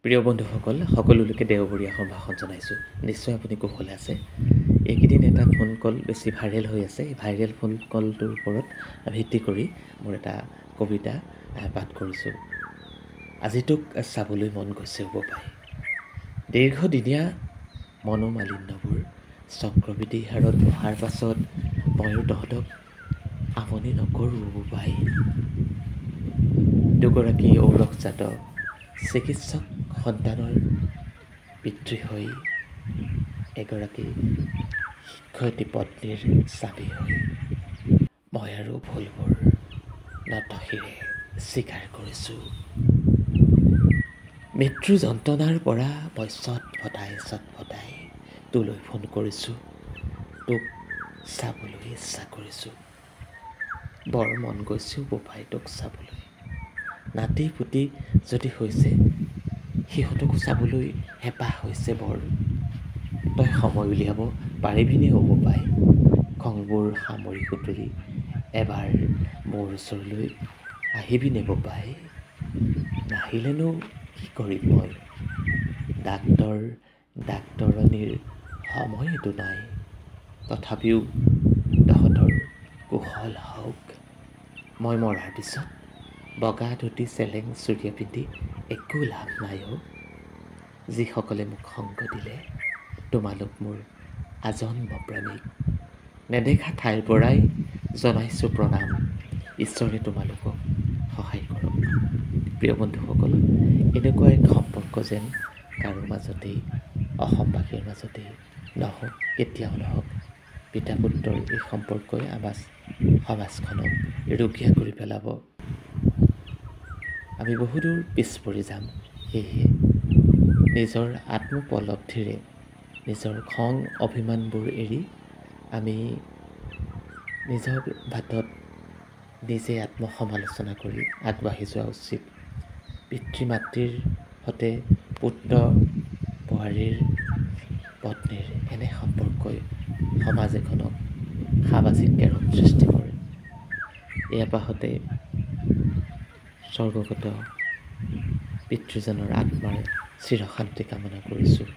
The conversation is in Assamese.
প্ৰিয় বন্ধুসকল, সকলোলৈকে দেওবৰীয়া সম্ভাষণ জনাইছোঁ। নিশ্চয় আপুনি কুশলে আছে। এইকেইদিন এটা ফোন কল বেছি ভাইৰেল হৈ আছে। এই ভাইৰেল ফোন কলটোৰ ওপৰত ভিত্তি কৰি মোৰ এটা কবিতা পাঠ কৰিছোঁ। আজি তোক চাবলৈ মন গৈছে হ'ব পাৰে। দীৰ্ঘদিনীয়া মনোমালিন্যবোৰ চক্ৰবৃদ্ধি হাৰত বহাৰ পাছত ময়ো তহঁতক আমনি নকৰোঁ হ'ব পাৰে। দুগৰাকী ঔৰসজাত চিকিৎসক সন্তানৰ পিতৃ হৈ, এগৰাকী শিক্ষয়িত্ৰী পত্নীৰ স্বামী হৈ, মই আৰু ভুলবোৰ নতশিৰে স্বীকাৰ কৰিছোঁ। মৃত্যু যন্ত্ৰণাৰ পৰা মই চটফটাই তোলৈ ফোন কৰিছোঁ। তোক চাবলৈ ইচ্ছা কৰিছোঁ। বৰ মন গৈছে বোপাই তোক চাবলৈ। নাতি পুতি যদি হৈছে, সিহঁতকো চাবলৈ হেঁপাহ হৈছে বৰ। তই সময় উলিয়াব পাৰিবিনে হ'ব পাই? খংবোৰ সামৰি সুতুৰি এবাৰ মোৰ ওচৰলৈ আহিবিনে বোপাই? নাহিলেনো কি কৰিম মই? ডাক্তৰণিৰ সময়তো নাই। তথাপিও তহঁতৰ কুশল হওক। মই মৰাৰ পিছত বগা ধুতি চেলেং চুৰিয়া পিন্ধি একো লাভ নাই অ'। যিসকলে মোক সংগ দিলে, তোমালোক মোৰ আজন্ম প্ৰেমিক। নেদেখা ঠাইৰ পৰাই জনাইছোঁ প্ৰণাম। ঈশ্বৰে তোমালোকক সহায় কৰক। প্ৰিয় বন্ধুসকল, এনেকুৱা এক সম্পৰ্ক যেন কাৰো মাজতেই, অসমবাসীৰ মাজতেই নহওক, কেতিয়াও নহওক। পিতা পুত্ৰৰ এই সম্পৰ্কই সমাজখনক ৰুগীয়া কৰি পেলাব। আমি বহুদূৰ পিছ পৰি যাম। সেয়েহে নিজৰ আত্মোপলব্ধিৰে নিজৰ খং অভিমানবোৰ এৰি আমি নিজৰ বাটত নিজে আত্মসমালোচনা কৰি আগবাঢ়ি যোৱা উচিত। পিতৃ মাতৃৰ সতে পুত্ৰ বোৱাৰীৰ পত্নীৰ এনে সম্পৰ্কই সমাজ এখনক সামাজিক কেৰম সৃষ্টি কৰে। এই আপাহতে স্বৰ্গগত পিতৃজনৰ আত্মাৰ চিৰশান্তি কামনা কৰিছোঁ।